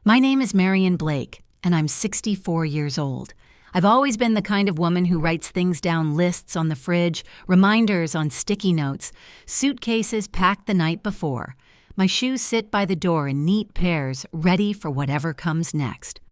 My name is Marion Blake, and I'm 64 years old. I've always been the kind of woman who writes things down lists on the fridge, reminders on sticky notes, suitcases packed the night before. My shoes sit by the door in neat pairs, ready for whatever comes next.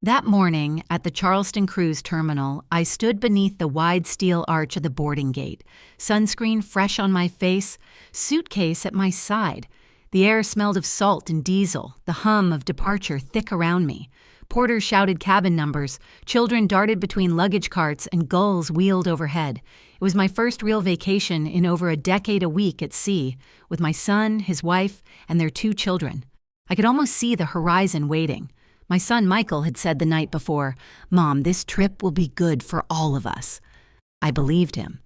That morning, at the Charleston Cruise Terminal, I stood beneath the wide steel arch of the boarding gate, sunscreen fresh on my face, suitcase at my side. The air smelled of salt and diesel, the hum of departure thick around me. Porters shouted cabin numbers, children darted between luggage carts, and gulls wheeled overhead. It was my first real vacation in over a decade a week at sea, with my son, his wife, and their 2 children. I could almost see the horizon waiting. My son Michael had said the night before, "Mom, this trip will be good for all of us." I believed him.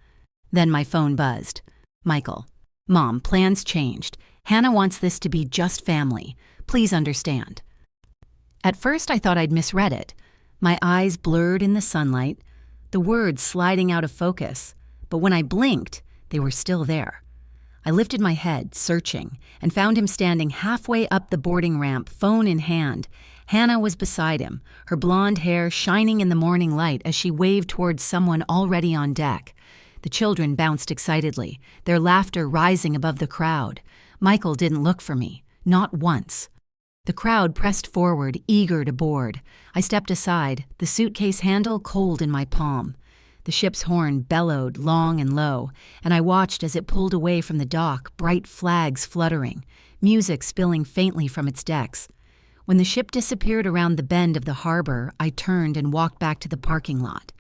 Then my phone buzzed. "Michael, Mom, plans changed. Hannah wants this to be just family. Please understand." At first I thought I'd misread it. My eyes blurred in the sunlight, the words sliding out of focus. But when I blinked, they were still there. I lifted my head, searching, and found him standing halfway up the boarding ramp, phone in hand. Hannah was beside him, her blonde hair shining in the morning light as she waved towards someone already on deck. The children bounced excitedly, their laughter rising above the crowd. Michael didn't look for me, not once. The crowd pressed forward, eager to board. I stepped aside, the suitcase handle cold in my palm. The ship's horn bellowed long and low, and I watched as it pulled away from the dock, bright flags fluttering, music spilling faintly from its decks. When the ship disappeared around the bend of the harbor, I turned and walked back to the parking lot.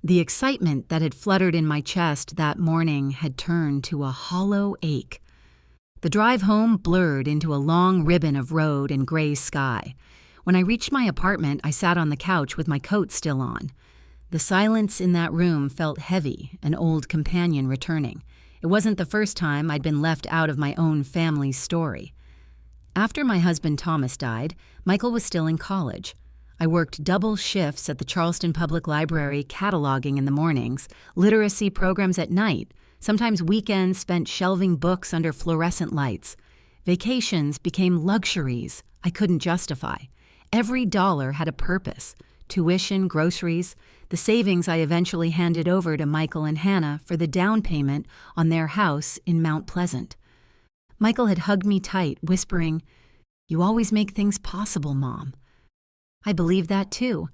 The excitement that had fluttered in my chest that morning had turned to a hollow ache. The drive home blurred into a long ribbon of road and gray sky. When I reached my apartment, I sat on the couch with my coat still on. The silence in that room felt heavy, an old companion returning. It wasn't the first time I'd been left out of my own family's story. After my husband Thomas died, Michael was still in college. I worked double shifts at the Charleston Public Library cataloging in the mornings, literacy programs at night, sometimes weekends spent shelving books under fluorescent lights. Vacations became luxuries I couldn't justify. Every dollar had a purpose. Tuition, groceries, the savings I eventually handed over to Michael and Hannah for the down payment on their house in Mount Pleasant. Michael had hugged me tight, whispering, "You always make things possible, Mom." I believed that too.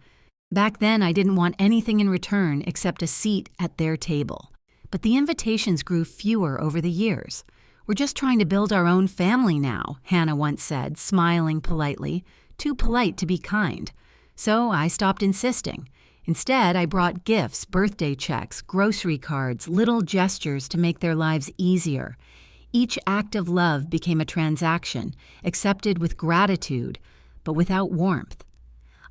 Back then, I didn't want anything in return except a seat at their table. But the invitations grew fewer over the years. "We're just trying to build our own family now," Hannah once said, smiling politely, too polite to be kind. So I stopped insisting. Instead, I brought gifts, birthday checks, grocery cards, little gestures to make their lives easier. Each act of love became a transaction, accepted with gratitude, but without warmth.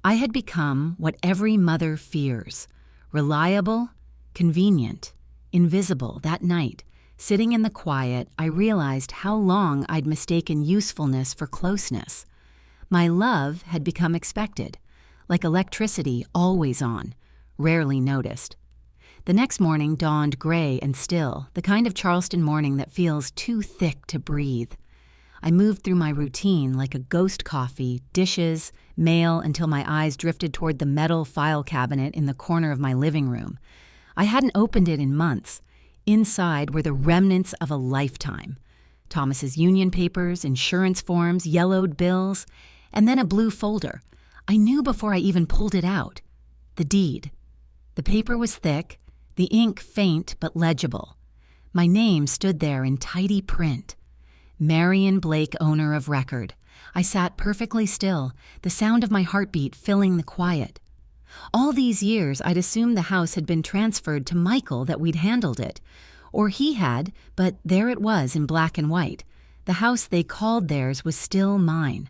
I had become what every mother fears: reliable, convenient, invisible. That night, sitting in the quiet, I realized how long I'd mistaken usefulness for closeness. My love had become expected, like electricity always on, rarely noticed. The next morning dawned gray and still, the kind of Charleston morning that feels too thick to breathe. I moved through my routine like a ghost coffee, dishes, mail, until my eyes drifted toward the metal file cabinet in the corner of my living room. I hadn't opened it in months. Inside were the remnants of a lifetime. Thomas's union papers, insurance forms, yellowed bills, and then a blue folder. I knew before I even pulled it out. The deed. The paper was thick, the ink faint but legible. My name stood there in tidy print. Marion Blake, owner of record. I sat perfectly still, the sound of my heartbeat filling the quiet. All these years, I'd assumed the house had been transferred to Michael, that we'd handled it. Or he had, but there it was in black and white. The house they called theirs was still mine.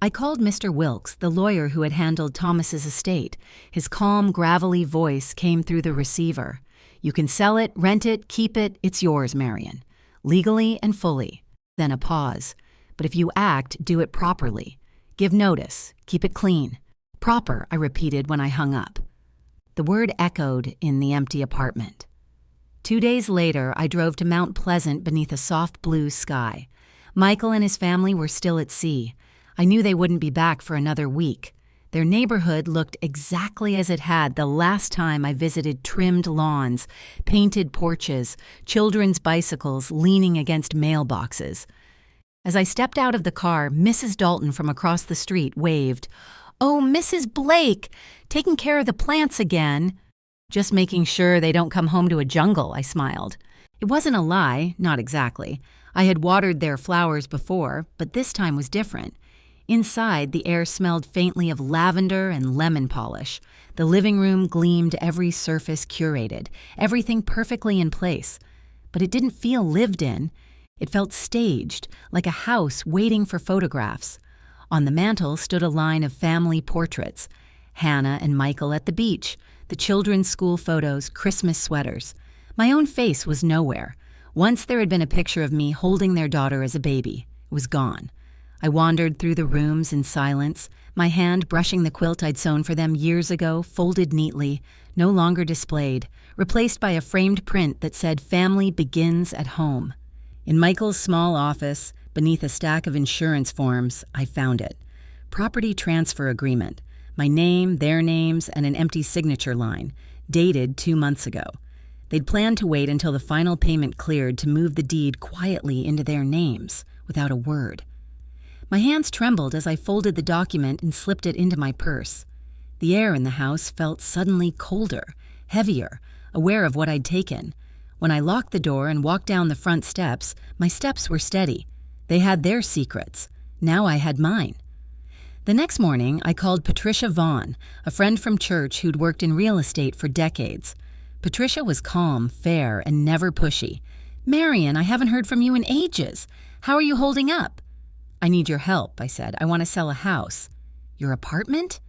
I called Mr. Wilkes, the lawyer who had handled Thomas's estate. His calm, gravelly voice came through the receiver. "You can sell it, rent it, keep it. It's yours, Marion. Legally and fully." Then a pause. "But if you act, do it properly. Give notice. Keep it clean." "Proper," I repeated when I hung up. The word echoed in the empty apartment. 2 days later, I drove to Mount Pleasant beneath a soft blue sky. Michael and his family were still at sea. I knew they wouldn't be back for another week. Their neighborhood looked exactly as it had the last time I visited trimmed lawns, painted porches, children's bicycles leaning against mailboxes. As I stepped out of the car, Mrs. Dalton from across the street waved. "Oh, Mrs. Blake, taking care of the plants again." "Just making sure they don't come home to a jungle," I smiled. It wasn't a lie, not exactly. I had watered their flowers before, but this time was different. Inside, the air smelled faintly of lavender and lemon polish. The living room gleamed, every surface curated, everything perfectly in place. But it didn't feel lived in. It felt staged, like a house waiting for photographs. On the mantel stood a line of family portraits. Hannah and Michael at the beach, the children's school photos, Christmas sweaters. My own face was nowhere. Once there had been a picture of me holding their daughter as a baby. It was gone. I wandered through the rooms in silence, my hand brushing the quilt I'd sewn for them years ago, folded neatly, no longer displayed, replaced by a framed print that said "Family begins at home." In Michael's small office, beneath a stack of insurance forms, I found it. Property transfer agreement. My name, their names, and an empty signature line, dated 2 months ago. They'd planned to wait until the final payment cleared to move the deed quietly into their names, without a word. My hands trembled as I folded the document and slipped it into my purse. The air in the house felt suddenly colder, heavier, aware of what I'd taken. When I locked the door and walked down the front steps, my steps were steady. They had their secrets. Now I had mine. The next morning, I called Patricia Vaughn, a friend from church who'd worked in real estate for decades. Patricia was calm, fair, and never pushy. "Marian, I haven't heard from you in ages. How are you holding up?" "I need your help," I said. "I want to sell a house." "Your apartment?"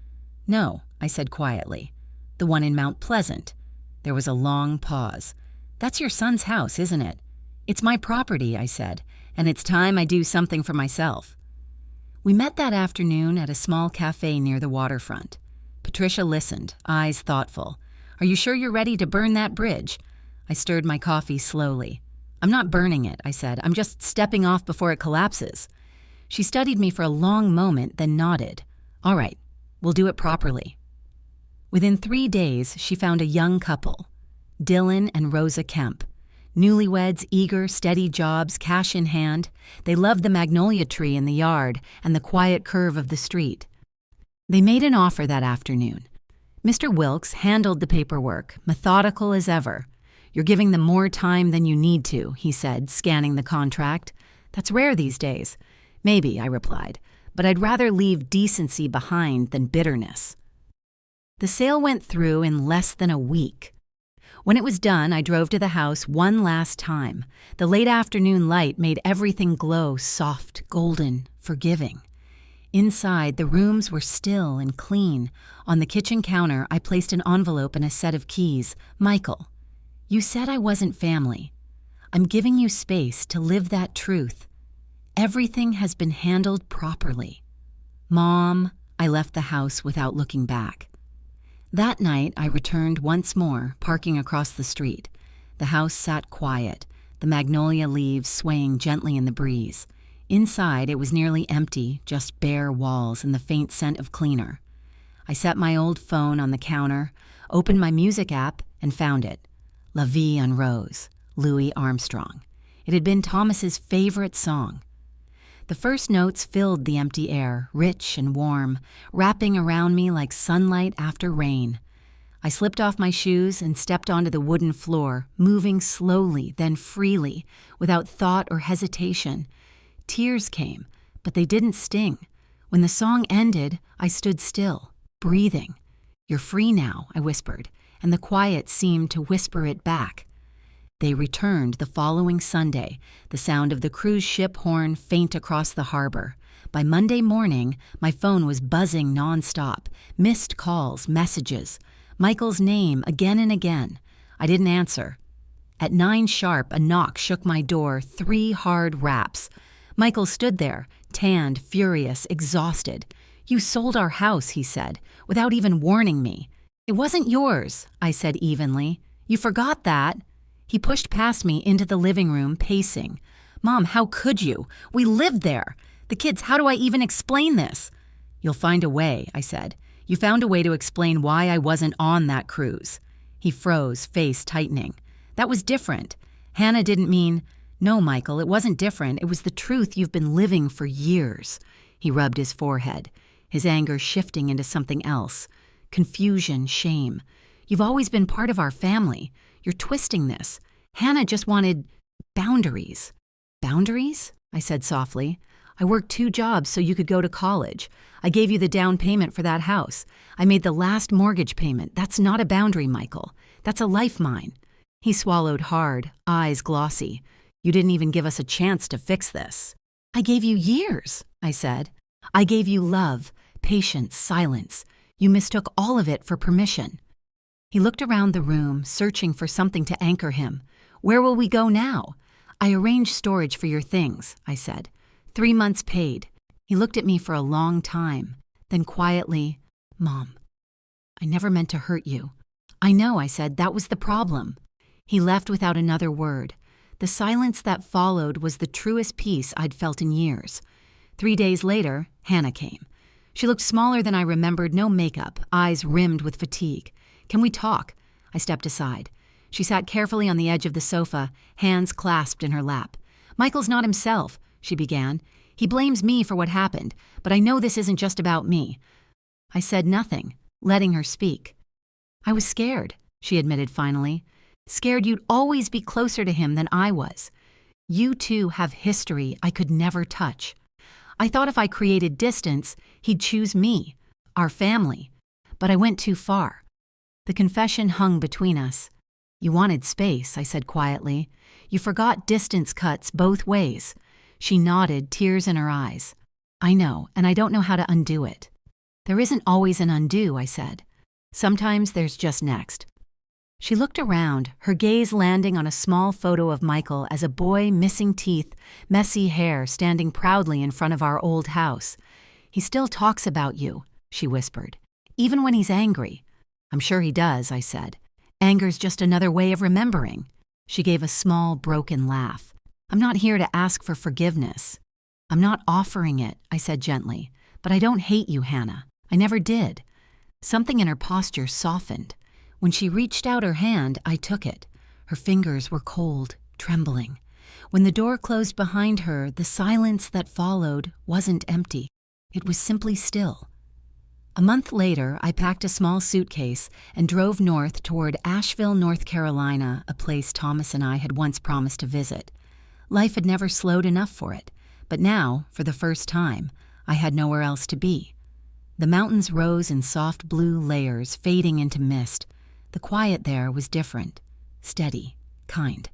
"No," I said quietly. "The one in Mount Pleasant." There was a long pause. "That's your son's house, isn't it?" "It's my property," I said, "and it's time I do something for myself." We met that afternoon at a small cafe near the waterfront. Patricia listened, eyes thoughtful. "Are you sure you're ready to burn that bridge?" I stirred my coffee slowly. "I'm not burning it," I said. "I'm just stepping off before it collapses." She studied me for a long moment, then nodded. "All right, we'll do it properly." Within 3 days, she found a young couple, Dylan and Rosa Kemp. Newlyweds, eager, steady jobs, cash in hand. They loved the magnolia tree in the yard and the quiet curve of the street. They made an offer that afternoon. Mr. Wilkes handled the paperwork, methodical as ever. "You're giving them more time than you need to," he said, scanning the contract. "That's rare these days." "Maybe," I replied, "but I'd rather leave decency behind than bitterness." The sale went through in less than a week. When it was done, I drove to the house one last time. The late afternoon light made everything glow soft, golden, forgiving. Inside, the rooms were still and clean. On the kitchen counter, I placed an envelope and a set of keys. "Michael, you said I wasn't family. I'm giving you space to live that truth. Everything has been handled properly. Mom." I left the house without looking back. That night, I returned once more, parking across the street. The house sat quiet, the magnolia leaves swaying gently in the breeze. Inside, it was nearly empty, just bare walls and the faint scent of cleaner. I set my old phone on the counter, opened my music app, and found it. La Vie en Rose, Louis Armstrong. It had been Thomas's favorite song. The first notes filled the empty air, rich and warm, wrapping around me like sunlight after rain. I slipped off my shoes and stepped onto the wooden floor, moving slowly, then freely, without thought or hesitation. Tears came, but they didn't sting. When the song ended, I stood still, breathing. "You're free now," I whispered, and the quiet seemed to whisper it back. They returned the following Sunday, the sound of the cruise ship horn faint across the harbor. By Monday morning, my phone was buzzing nonstop, missed calls, messages. Michael's name again and again. I didn't answer. At 9 sharp, a knock shook my door, 3 hard raps. Michael stood there, tanned, furious, exhausted. "You sold our house," he said, without even warning me. "It wasn't yours," I said evenly. "You forgot that." He pushed past me into the living room, pacing. "Mom, how could you? We lived there. The The kids, how do I even explain this? You'll find a way, I said. You found a way to explain why I wasn't on that cruise. He froze, face tightening. That was different. Hannah didn't mean, no, Michael, it wasn't different. It was the truth you've been living for years. He rubbed his forehead, his anger shifting into something else. Confusion, shame. You've always been part of our family. You're twisting this. Hannah just wanted boundaries. Boundaries? I said softly. I worked 2 jobs so you could go to college. I gave you the down payment for that house. I made the last mortgage payment. That's not a boundary, Michael. That's a life mine. He swallowed hard, eyes glossy. You didn't even give us a chance to fix this. I gave you years, I said. I gave you love, patience, silence. You mistook all of it for permission. He looked around the room, searching for something to anchor him. Where will we go now? I arranged storage for your things, I said. 3 months paid. He looked at me for a long time, then quietly, Mom, I never meant to hurt you. I know, I said, that was the problem. He left without another word. The silence that followed was the truest peace I'd felt in years. 3 days later, Hannah came. She looked smaller than I remembered, no makeup, eyes rimmed with fatigue. Can we talk? I stepped aside. She sat carefully on the edge of the sofa, hands clasped in her lap. Michael's not himself, she began. He blames me for what happened, but I know this isn't just about me. I said nothing, letting her speak. I was scared, she admitted finally. Scared you'd always be closer to him than I was. You two have history I could never touch. I thought if I created distance, he'd choose me, our family. But I went too far. The confession hung between us. You wanted space, I said quietly. You forgot distance cuts both ways. She nodded, tears in her eyes. I know, and I don't know how to undo it. There isn't always an undo, I said. Sometimes there's just next. She looked around, her gaze landing on a small photo of Michael as a boy, missing teeth, messy hair, standing proudly in front of our old house. He still talks about you, she whispered, even when he's angry. I'm sure he does, I said. Anger's just another way of remembering. She gave a small, broken laugh. I'm not here to ask for forgiveness. I'm not offering it, I said gently. But I don't hate you, Hannah. I never did. Something in her posture softened. When she reached out her hand, I took it. Her fingers were cold, trembling. When the door closed behind her, the silence that followed wasn't empty. It was simply still. A month later, I packed a small suitcase and drove north toward Asheville, North Carolina, a place Thomas and I had once promised to visit. Life had never slowed enough for it, but now, for the first time, I had nowhere else to be. The mountains rose in soft blue layers, fading into mist. The quiet there was different, steady, kind.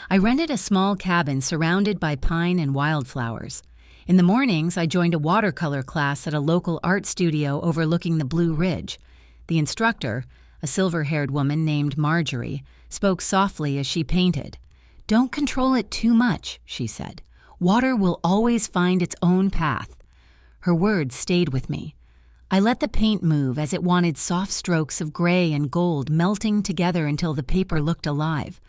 I rented a small cabin surrounded by pine and wildflowers. In the mornings, I joined a watercolor class at a local art studio overlooking the Blue Ridge. The instructor, a silver-haired woman named Marjorie, spoke softly as she painted. Don't control it too much, she said. Water will always find its own path. Her words stayed with me. I let the paint move as it wanted soft strokes of gray and gold melting together until the paper looked alive.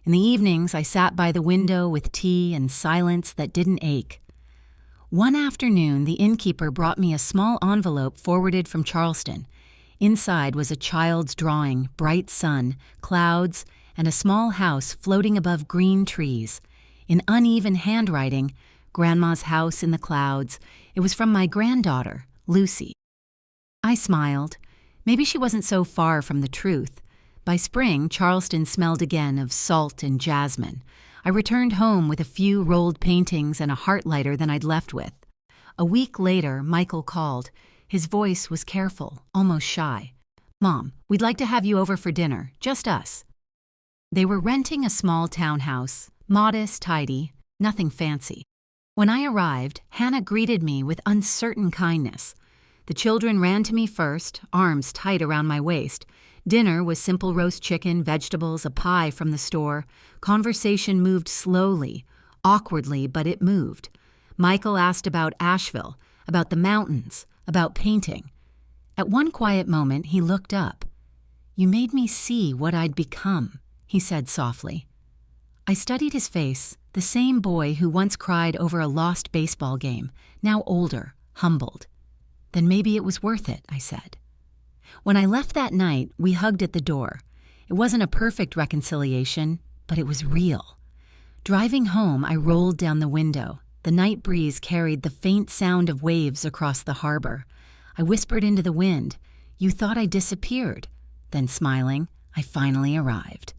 In the evenings, I sat by the window with tea and silence that didn't ache. One afternoon, the innkeeper brought me a small envelope forwarded from Charleston. Inside was a child's drawing, bright sun, clouds, and a small house floating above green trees. In uneven handwriting, Grandma's house in the clouds. It was from my granddaughter, Lucy. I smiled. Maybe she wasn't so far from the truth. By spring, Charleston smelled again of salt and jasmine. I returned home with a few rolled paintings and a heart lighter than I'd left with. A week later, Michael called. His voice was careful, almost shy. Mom, we'd like to have you over for dinner, just us. They were renting a small townhouse, modest, tidy, nothing fancy. When I arrived, Hannah greeted me with uncertain kindness. The children ran to me first, arms tight around my waist. Dinner was simple roast chicken, vegetables, a pie from the store. Conversation moved slowly, awkwardly, but it moved. Michael asked about Asheville, about the mountains, about painting. At one quiet moment, he looked up. You made me see what I'd become, he said softly. I studied his face, The same boy who once cried over a lost baseball game, now older, humbled. Then maybe it was worth it, I said. When I left that night, we hugged at the door. It wasn't a perfect reconciliation, but it was real. Driving home, I rolled down the window. The night breeze carried the faint sound of waves across the harbor. I whispered into the wind, "You thought I disappeared." Then, smiling, I finally arrived.